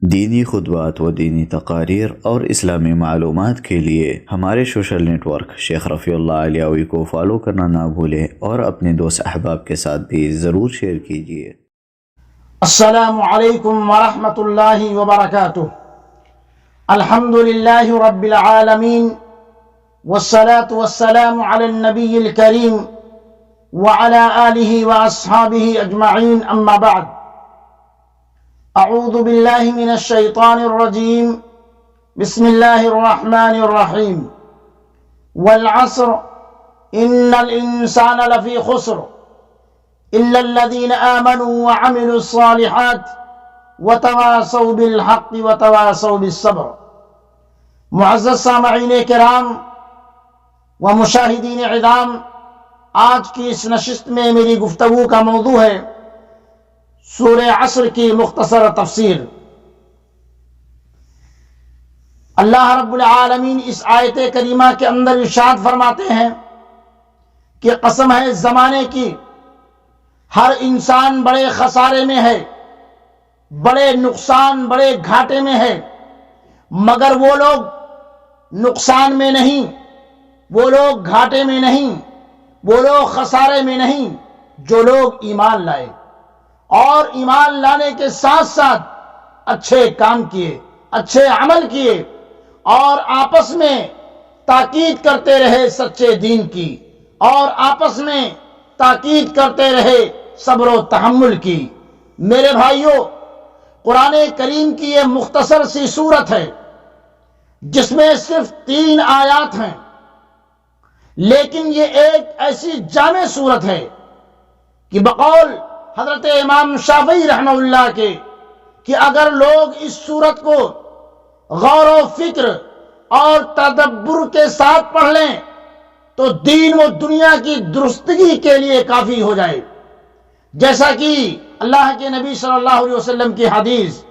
دینی خطبات و دینی تقاریر اور اسلامی معلومات کے لیے ہمارے سوشل نیٹ ورک شیخ رفیع اللہ علیوی کو فالو کرنا نہ بھولیں اور اپنے دوست احباب کے ساتھ بھی ضرور شیئر کیجیے۔ السلام علیکم ورحمۃ اللہ وبرکاتہ۔ الحمد للہ رب العالمین والصلاة والسلام علی النبی الکریم وعلی آلہ واصحابہ اجمعین، اما بعد۔ اعوذ باللہ من الشیطان الرجیم، بسم اللہ الرحمن الرحیم۔ والعصر ان الانسان لفی خسر الا الذین آمنوا وعملوا الصالحات وتواصوا بالحق وتواصوا بالصبر۔ معزز سامعین کرام و مشاہدین عظام، آج کی اس نشست میں میری گفتگو کا موضوع ہے سورہ عصر کی مختصر تفسیر۔ اللہ رب العالمین اس آیت کریمہ کے اندر ارشاد فرماتے ہیں کہ قسم ہے زمانے کی، ہر انسان بڑے خسارے میں ہے، بڑے نقصان، بڑے گھاٹے میں ہے، مگر وہ لوگ نقصان میں نہیں، وہ لوگ گھاٹے میں نہیں، وہ لوگ خسارے میں نہیں جو لوگ ایمان لائے اور ایمان لانے کے ساتھ ساتھ اچھے کام کیے، اچھے عمل کیے اور آپس میں تاکید کرتے رہے سچے دین کی، اور آپس میں تاکید کرتے رہے صبر و تحمل کی۔ میرے بھائیوں، قرآن کریم کی یہ مختصر سی سورت ہے جس میں صرف 3 آیات ہیں، لیکن یہ ایک ایسی جامع سورت ہے کہ بقول حضرت امام شافعی رحمہ اللہ کے کہ اگر لوگ اس سورت کو غور و فکر اور تدبر کے ساتھ پڑھ لیں تو دین و دنیا کی درستگی کے لیے کافی ہو جائے، جیسا کہ اللہ کے نبی صلی اللہ علیہ وسلم کی حدیث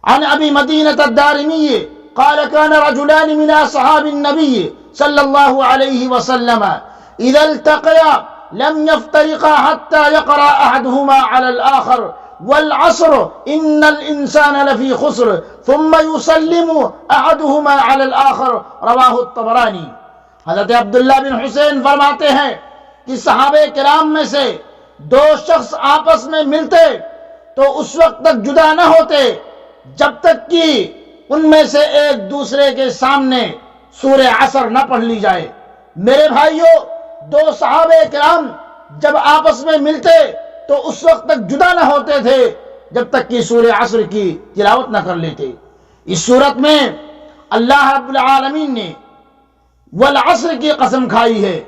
عن ابی مدینۃ الدارمی قال كان رجلان من اصحاب النبي صلی اللہ علیہ وسلم اذا التقيا لم يفترقا حتى يقرأ احدهما على الاخر والعصر ان الانسان لفی خسر ثم يسلم احدهما على الاخر، رواہ الطبرانی۔ حضرت عبداللہ بن حسین فرماتے ہیں کہ صحابہ کرام میں سے 2 شخص آپس میں ملتے تو اس وقت تک جدا نہ ہوتے جب تک کہ ان میں سے ایک دوسرے کے سامنے سورہ عصر نہ پڑھ لی جائے۔ میرے بھائیوں، 2 صحابہ کرام جب آپس میں ملتے تو اس وقت تک جدا نہ ہوتے تھے جب تک کہ سورہ عصر کی تلاوت نہ کر لیتے۔ اس صورت میں اللہ رب العالمین نے والعصر کی قسم کھائی ہے،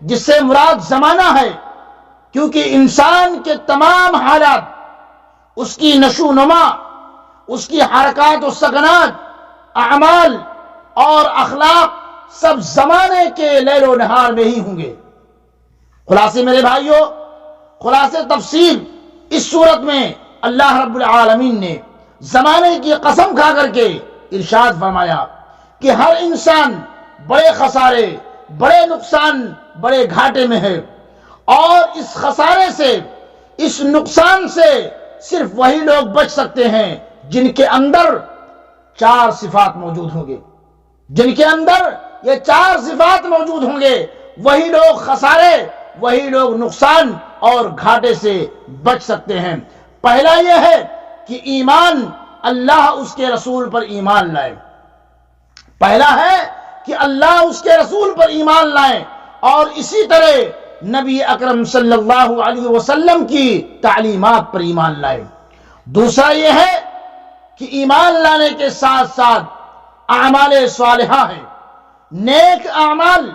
جس سے مراد زمانہ ہے، کیونکہ انسان کے تمام حالات، اس کی نشو و نما، اس کی حرکات و سکنات، اعمال اور اخلاق سب زمانے کے لیل و نہار میں ہی ہوں گے۔ خلاصے میرے بھائیوں، خلاصے تفسیر، اس صورت میں اللہ رب العالمین نے زمانے کی قسم کھا کر کے ارشاد فرمایا کہ ہر انسان بڑے خسارے، بڑے نقصان، بڑے گھاٹے میں ہے، اور اس خسارے سے، اس نقصان سے صرف وہی لوگ بچ سکتے ہیں جن کے اندر 4 صفات موجود ہوں گے۔ جن کے اندر یہ 4 صفات موجود ہوں گے وہی لوگ خسارے، وہی لوگ نقصان اور گھاٹے سے بچ سکتے ہیں۔ پہلا یہ ہے کہ ایمان، اللہ اس کے رسول پر ایمان لائے۔ پہلا ہے کہ اللہ اس کے رسول پر ایمان لائیں اور اسی طرح نبی اکرم صلی اللہ علیہ وسلم کی تعلیمات پر ایمان لائیں۔ دوسرا یہ ہے کہ ایمان لانے کے ساتھ ساتھ اعمال صالحہ ہے، نیک اعمال،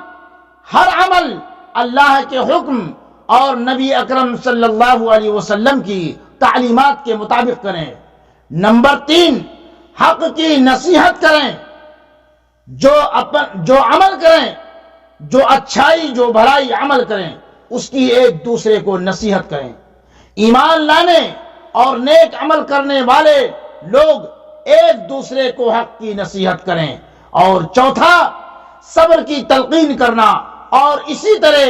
ہر عمل اللہ کے حکم اور نبی اکرم صلی اللہ علیہ وسلم کی تعلیمات کے مطابق کریں۔ نمبر 3، حق کی نصیحت کریں، جو عمل کریں، جو اچھائی، جو بھلائی عمل کریں، اس کی ایک دوسرے کو نصیحت کریں۔ ایمان لانے اور نیک عمل کرنے والے لوگ ایک دوسرے کو حق کی نصیحت کریں۔ اور چوتھا، صبر کی تلقین کرنا، اور اسی طرح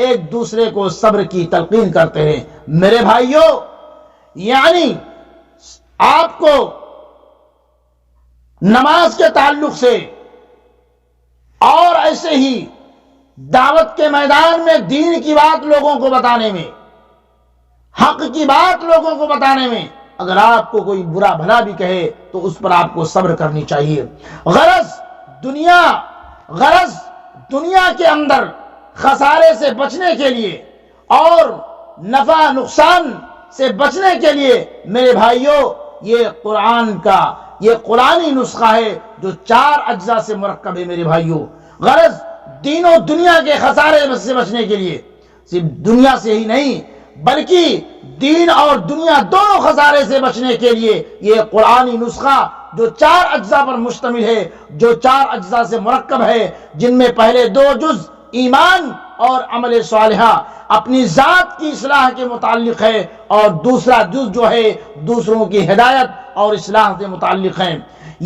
ایک دوسرے کو صبر کی تلقین کرتے ہیں۔ میرے بھائیوں، یعنی آپ کو نماز کے تعلق سے اور ایسے ہی دعوت کے میدان میں دین کی بات لوگوں کو بتانے میں، حق کی بات لوگوں کو بتانے میں اگر آپ کو کوئی برا بھلا بھی کہے تو اس پر آپ کو صبر کرنی چاہیے۔ غرض دنیا کے اندر خسارے سے بچنے کے لیے اور نفع نقصان سے بچنے کے لیے میرے بھائیوں یہ قرآنی نسخہ ہے جو 4 اجزاء سے مرکب ہے میرے بھائیوں۔ غرض دین و دنیا کے خسارے سے بچنے کے لیے، صرف دنیا سے ہی نہیں بلکہ دین اور دنیا دونوں خسارے سے بچنے کے لیے یہ قرآنی نسخہ جو 4 اجزاء پر مشتمل ہے، جو 4 اجزاء سے مرکب ہے، جن میں پہلے 2 جز ایمان اور عمل صالحہ اپنی ذات کی اصلاح کے متعلق ہے، اور دوسرا جز جو ہے دوسروں کی ہدایت اور اصلاح سے متعلق ہے۔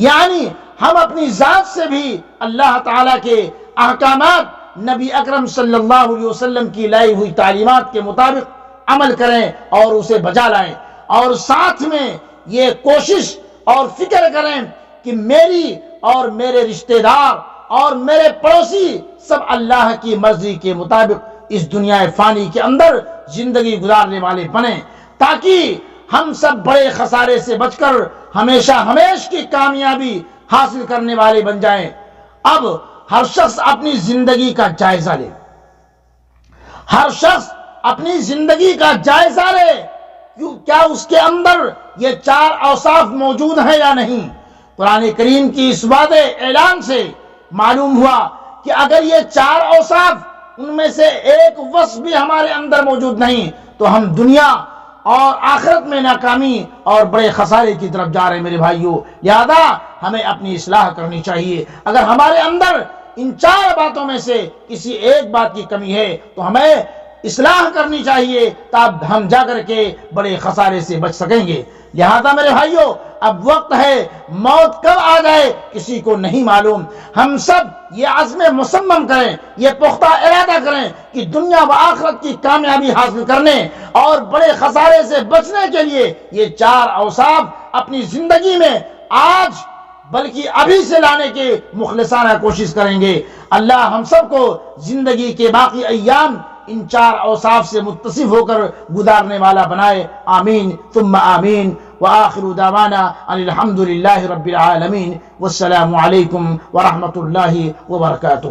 یعنی ہم اپنی ذات سے بھی اللہ تعالیٰ کے احکامات، نبی اکرم صلی اللہ علیہ وسلم کی لائی ہوئی تعلیمات کے مطابق عمل کریں اور اسے بجا لائیں، اور ساتھ میں یہ کوشش اور فکر کریں کہ میری اور میرے رشتہ دار اور میرے پڑوسی سب اللہ کی مرضی کے مطابق اس دنیا فانی کے اندر زندگی گزارنے والے بنیں، تاکہ ہم سب بڑے خسارے سے بچ کر ہمیشہ کی کامیابی حاصل کرنے والے بن جائیں۔ اب ہر شخص اپنی زندگی کا جائزہ لے، ہر شخص اپنی زندگی کا جائزہ لے، کیا اس کے اندر یہ 4 اوصاف موجود ہیں یا نہیں۔ قرآن کریم کی اس وعدے اعلان سے معلوم ہوا کہ اگر یہ 4 اوصاف ان میں سے ایک وصف بھی ہمارے اندر موجود نہیں تو ہم دنیا اور آخرت میں ناکامی اور بڑے خسارے کی طرف جا رہے ہیں میرے بھائیوں۔ لہذا ہمیں اپنی اصلاح کرنی چاہیے۔ اگر ہمارے اندر ان 4 باتوں میں سے کسی ایک بات کی کمی ہے تو ہمیں اصلاح کرنی چاہیے، تب ہم جا کر کے بڑے خسارے سے بچ سکیں گے۔ لہذا میرے بھائیوں، اب وقت ہے، موت کب آ جائے کسی کو نہیں معلوم۔ ہم سب یہ عزم مصمم کریں، یہ پختہ ارادہ کریں کہ دنیا و آخرت کی کامیابی حاصل کرنے اور بڑے خسارے سے بچنے کے لیے یہ 4 اوصاف اپنی زندگی میں آج بلکہ ابھی سے لانے کے مخلصانہ کوشش کریں گے۔ اللہ ہم سب کو زندگی کے باقی ایام ان 4 اوصاف سے متصف ہو کر گزارنے والا بنائے، آمین ثم آمین۔ وآخر دعوانا ان الحمد للہ رب العالمین، والسلام علیکم ورحمۃ اللہ وبرکاتہ۔